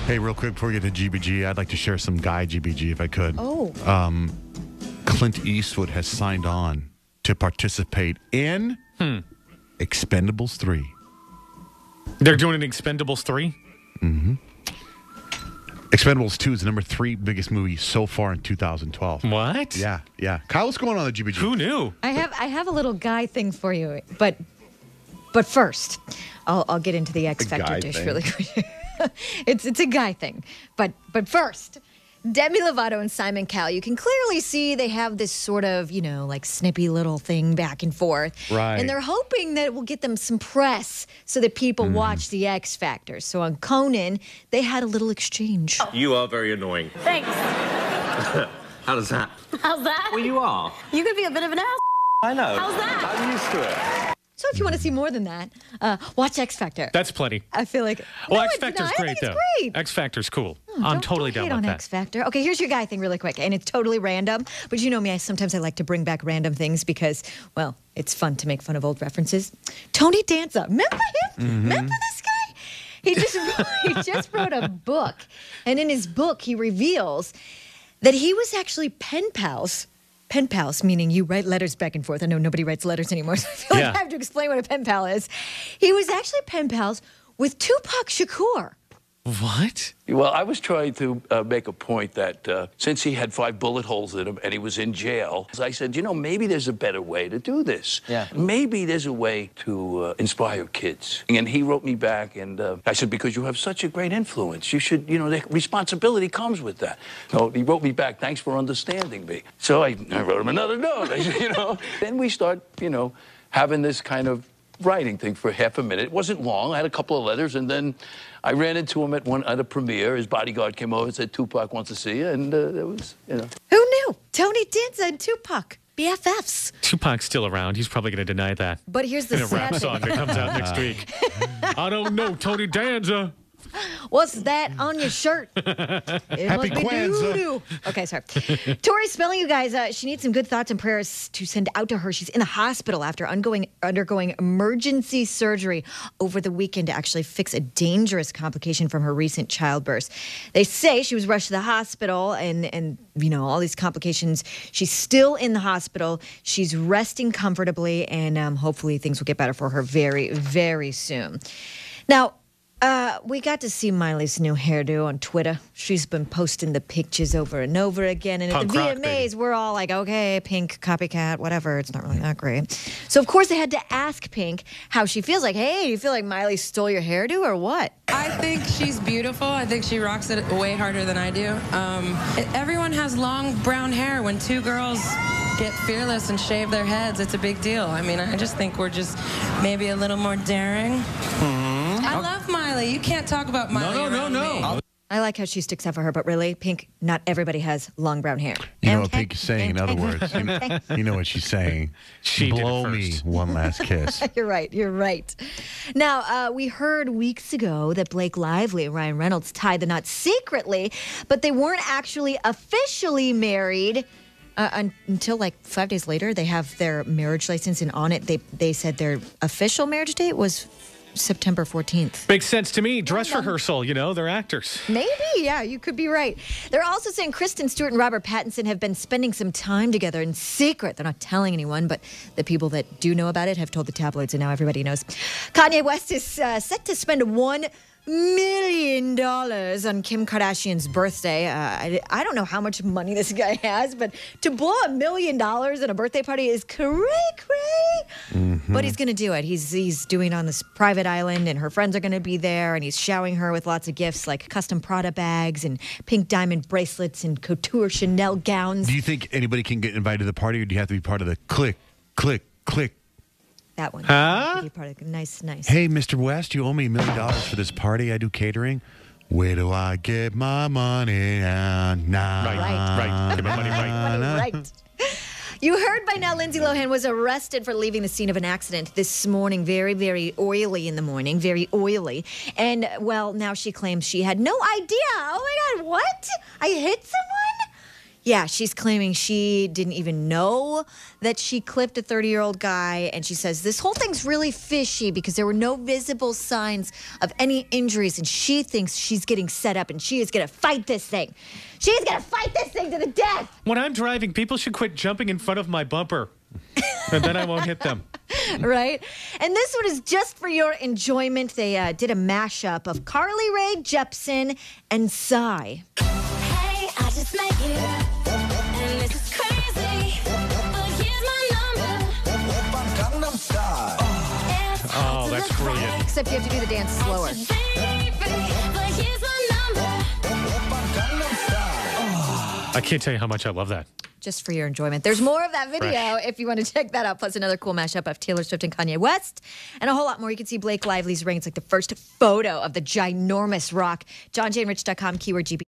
Hey, real quick before we get to GBG, I'd like to share some guy GBG if I could. Oh. Clint Eastwood has signed on to participate in Expendables 3. They're doing an Expendables 3? Mm-hmm. Expendables 2 is the number 3 biggest movie so far in 2012. What? Yeah. Kyle, what's going on at GBG? Who knew? I have a little guy thing for you, but first, I'll get into the X Factor dish really quick. It's a guy thing, but first, Demi Lovato and Simon Cowell, you can clearly see they have this sort of, like snippy little thing back and forth. Right. And they're hoping that it will get them some press so that people watch the X Factor. So on Conan, they had a little exchange. You are very annoying. Thanks. How does that? How's that? Well, you are. You could be a bit of an ass. I know. How's that? I'm used to it. So if you want to see more than that, watch X Factor. That's plenty. I feel like... Well, No, X it's Factor's not. I great, think though. It's great. X Factor's cool. Oh, I'm totally don't down hate with on that. X Factor. Okay, here's your guy thing really quick, and it's totally random. But you know me, sometimes I like to bring back random things because, well, it's fun to make fun of old references. Tony Danza, remember him? Remember this guy? He just wrote a book, and in his book he reveals that he was actually pen pals. Pen pals, meaning you write letters back and forth. I know nobody writes letters anymore, so I feel like I have to explain what a pen pal is. He was actually pen pals with Tupac Shakur. What? Well, I was trying to make a point that since he had 5 bullet holes in him and he was in jail, I said, maybe there's a better way to do this. Yeah. Maybe there's a way to inspire kids. And he wrote me back, and I said, because you have such a great influence, you should, the responsibility comes with that. So he wrote me back, thanks for understanding me. So I wrote him another note. I said, Then we start, having this kind of writing thing for half a minute. It wasn't long. I had a couple of letters, and then I ran into him at a premiere. His bodyguard came over and said, Tupac wants to see you, and it was, Who knew? Tony Danza and Tupac, BFFs. Tupac's still around. He's probably going to deny that. But here's the in a rap sad song thing. that comes out next week. I don't know, Tony Danza. What's that on your shirt? It Happy must be Kwanzaa. doo-doo. Okay, sorry. Tori Spelling, you guys, she needs some good thoughts and prayers to send out to her. She's in the hospital after undergoing emergency surgery over the weekend to actually fix a dangerous complication from her recent childbirth. They say she was rushed to the hospital and all these complications. She's still in the hospital. She's resting comfortably, and hopefully things will get better for her very, very soon. Now, we got to see Miley's new hairdo on Twitter. She's been posting the pictures over and over again. And at the VMAs, we're all like, okay, Pink, copycat, whatever. It's not really that great. So, of course, they had to ask Pink how she feels. Like, hey, do you feel like Miley stole your hairdo or what? I think she's beautiful. I think she rocks it way harder than I do. Everyone has long brown hair. When 2 girls get fearless and shave their heads, it's a big deal. I mean, I just think we're just maybe a little more daring. I love Miley. You can't talk about Miley around me. I like how she sticks up for her, but really, Pink, not everybody has long brown hair. You know what Pink is saying, in other words. You know what she's saying. She Blow did it me first. one last kiss. You're right. Now, we heard weeks ago that Blake Lively and Ryan Reynolds tied the knot secretly, but they weren't actually officially married until like 5 days later. They have their marriage license, and on it, they said their official marriage date was September 14th. Makes sense to me. Dress rehearsal, they're actors. Maybe, yeah, you could be right. They're also saying Kristen Stewart and Robert Pattinson have been spending some time together in secret. They're not telling anyone, but the people that do know about it have told the tabloids, and now everybody knows. Kanye West is set to spend $1 million on Kim Kardashian's birthday. I don't know how much money this guy has, but to blow $1 million on a birthday party is cray. But he's going to do it. He's doing it on this private island, and her friends are going to be there, and he's showering her with lots of gifts like custom Prada bags and pink diamond bracelets and couture Chanel gowns. Do you think anybody can get invited to the party, or do you have to be part of the click? That one. Huh? Be part of nice. Hey, Mr. West, you owe me $1 million for this party. I do catering. Where do I get my money? Nah. Right. Get my money right. Right. You heard by now Lindsay Lohan was arrested for leaving the scene of an accident this morning. Very, very oily in the morning. Very oily. And, well, now she claims she had no idea. Oh, my God, what? I hit someone? Yeah, she's claiming she didn't even know that she clipped a 30-year-old guy. And she says this whole thing's really fishy because there were no visible signs of any injuries. And she thinks she's getting set up and she is going to fight this thing. She's going to fight this thing to the death. When I'm driving, people should quit jumping in front of my bumper. And then I won't hit them. Right? And this one is just for your enjoyment. They did a mashup of Carly Rae Jepsen and Psy. Hey, I just met you, and this is crazy, but here's my number. Oh, that's brilliant. Except you have to do the dance slower. Baby, but here's my number. I can't tell you how much I love that. Just for your enjoyment. There's more of that video Fresh. if you want to check that out, plus another cool mashup of Taylor Swift and Kanye West, and a whole lot more. You can see Blake Lively's ring. It's like the first photo of the ginormous rock. JohnJaneRich.com, keyword GB.